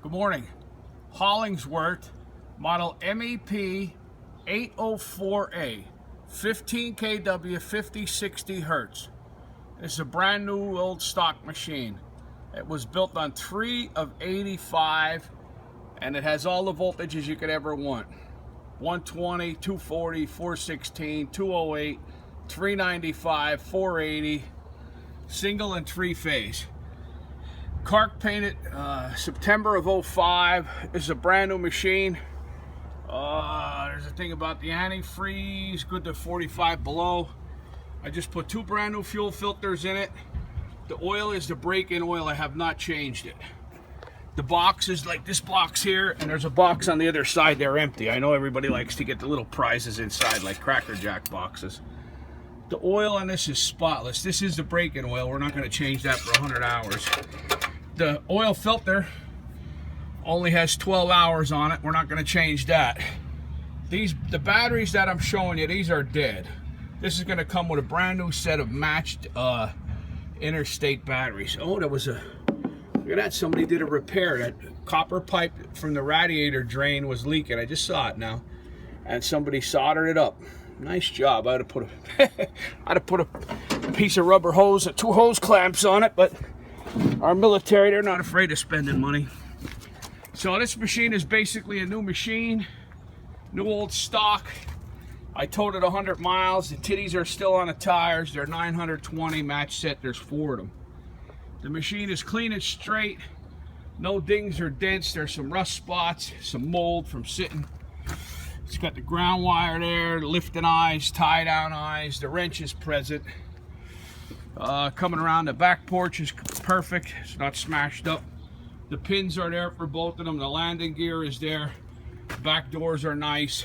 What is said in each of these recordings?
Good morning. Hollingsworth, model MEP004A, 15 kW, 50-60 hertz. This is a brand new old stock machine. It was built on 3 of 85, and it has all the voltages you could ever want. 120, 240, 416, 208, 395, 480, single and 3-phase. Caulk painted September of 05. This is a brand new machine. There's a thing about the antifreeze, good to 45 below. I just put 2 brand new fuel filters in it. The oil is the break-in oil. I have not changed it. The box is like this box here, and there's a box on the other side. They're empty. I know everybody likes to get the little prizes inside, like Cracker Jack boxes. The oil on this is spotless. This is the break-in oil. We're not going to change that for 100 hours. The oil filter only has 12 hours on it. We're not going to change that. The batteries that I'm showing you, these are dead. This is going to come with a brand new set of matched interstate batteries. Oh, there was a, look at that, somebody did a repair. That copper pipe from the radiator drain was leaking. I just saw it now. And somebody soldered it up. Nice job. I'd have put a piece of rubber hose and 2 hose clamps on it, but our military, they're not afraid of spending money. So this machine is basically a new machine, new old stock. I towed it 100 miles. The titties are still on the tires. They're 920 match set. There's 4 of them. The machine is clean and straight. No dings or dents. There's some rust spots, some mold from sitting. It's got the ground wire there, the lifting eyes, tie down eyes. The wrench is present. Coming around the back porch is perfect. It's not smashed up. The pins are there for both of them. The landing gear is there. Back doors are nice.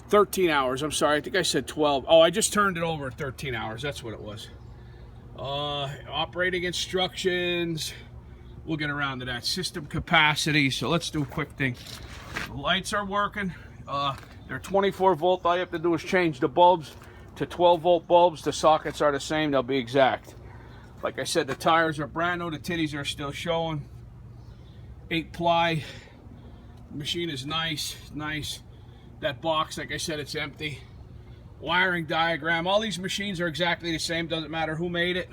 13 hours. I'm sorry. I think I said 12. Oh, I just turned it over at 13 hours. That's what it was. Operating instructions. We'll get around to that. System capacity. So let's do a quick thing. The lights are working. They're 24 volt. All you have to do is change the bulbs to 12 volt bulbs. The sockets are the same. They'll be exact. Like I said, the tires are brand new. The titties are still showing. 8-ply. The machine is nice. That box, like I said, it's empty. Wiring diagram. All these machines are exactly the same. Doesn't matter who made it.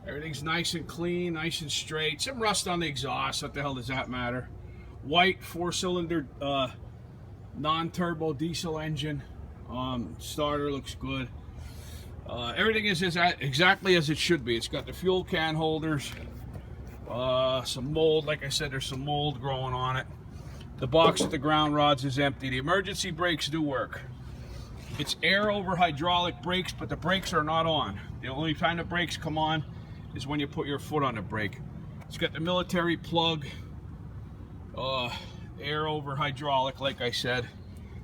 Everything's nice and clean, nice and straight. Some rust on the exhaust. What the hell does that matter? White 4-cylinder non-turbo diesel engine. Starter looks good. Everything is exactly as it should be. It's got the fuel can holders. Some mold. Like I said, there's some mold growing on it. The box with the ground rods is empty. The emergency brakes do work. It's air over hydraulic brakes, but the brakes are not on. The only time the brakes come on is when you put your foot on the brake. It's got the military plug. Air over hydraulic, like I said.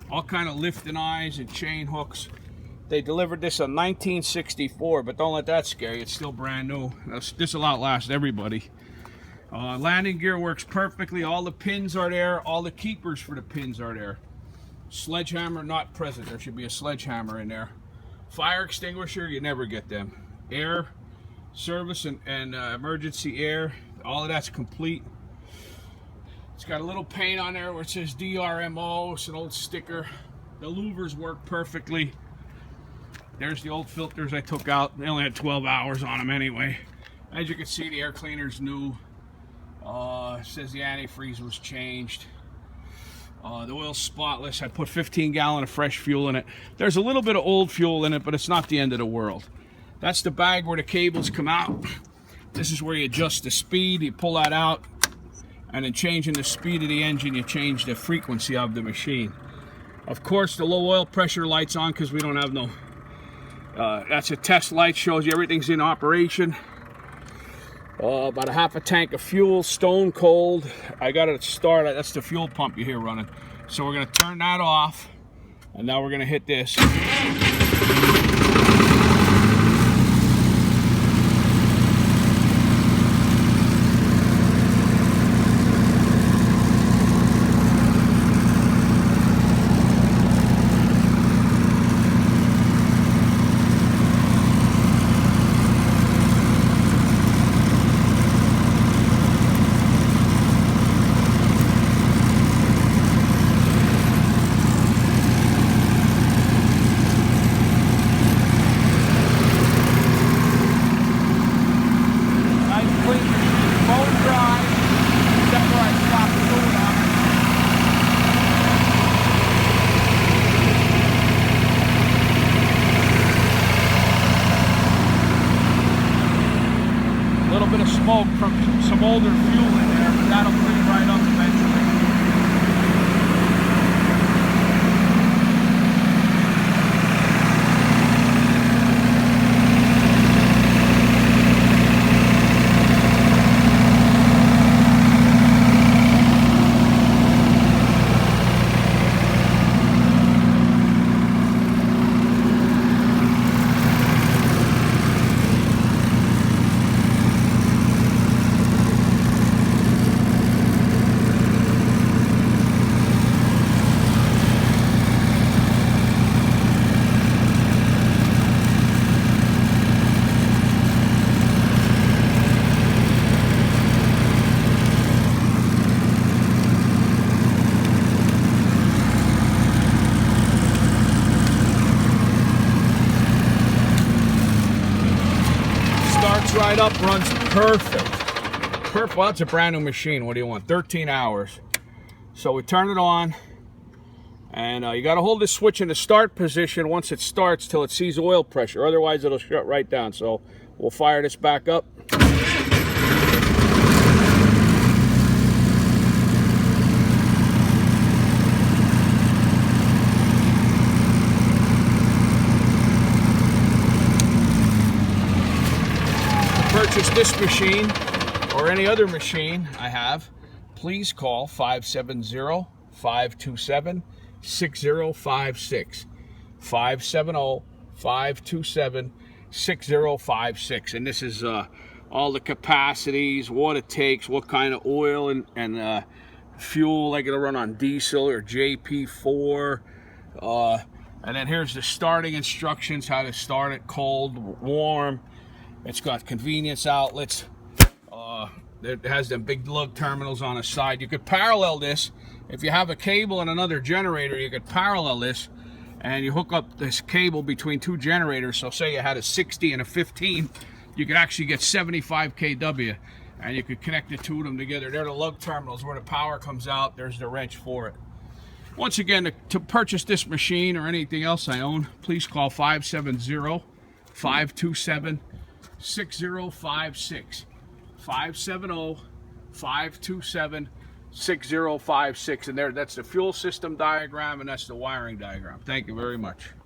All kind of lifting eyes and chain hooks. They delivered this in 1964, but don't let that scare you. It's still brand new. This will outlast everybody. Landing gear works perfectly. All the pins are there. All the keepers for the pins are there. Sledgehammer not present. There should be a sledgehammer in there. Fire extinguisher, you never get them. Air, service and emergency air. All of that's complete. It's got a little paint on there where it says DRMO. It's an old sticker. The louvers work perfectly. There's the old filters I took out. They only had 12 hours on them anyway. As you can see, the air cleaner's new. It says the antifreeze was changed. The oil's spotless. I put 15 gallon of fresh fuel in it. There's a little bit of old fuel in it, but it's not the end of the world. That's the bag where the cables come out. This is where you adjust the speed. You pull that out, and then changing the speed of the engine, you change the frequency of the machine. Of course, the low oil pressure light's on because we don't have no. That's a test light, shows you everything's in operation. About a half a tank of fuel, stone cold. I got it started. That's the fuel pump you hear running. So we're going to turn that off, and now we're going to hit this. soak some older fuel in there, but that'll clean right up eventually. Starts right up, runs perfect. Perfect. Well, it's a brand new machine. What do you want? 13 hours. So we turn it on, and you got to hold the switch in the start position once it starts till it sees oil pressure. Otherwise, it'll shut right down. So we'll fire this back up. Purchase this machine or any other machine I have, please call 570-527-6056. 570-527-6056. And this is all the capacities, what it takes, what kind of oil and fuel. Like it'll run on diesel or JP4. And then here's the starting instructions, how to start it, cold, warm. It's got convenience outlets. It has them big lug terminals on the side. You could parallel this. If you have a cable and another generator, you could parallel this, and you hook up this cable between two generators. So say you had a 60 and a 15, you could actually get 75 kW, and you could connect the two of them together. They're the lug terminals where the power comes out. There's the wrench for it. Once again, to purchase this machine or anything else I own, please call 570-527-6056. 570-527-6056. And that's the fuel system diagram, and that's the wiring diagram. Thank you very much.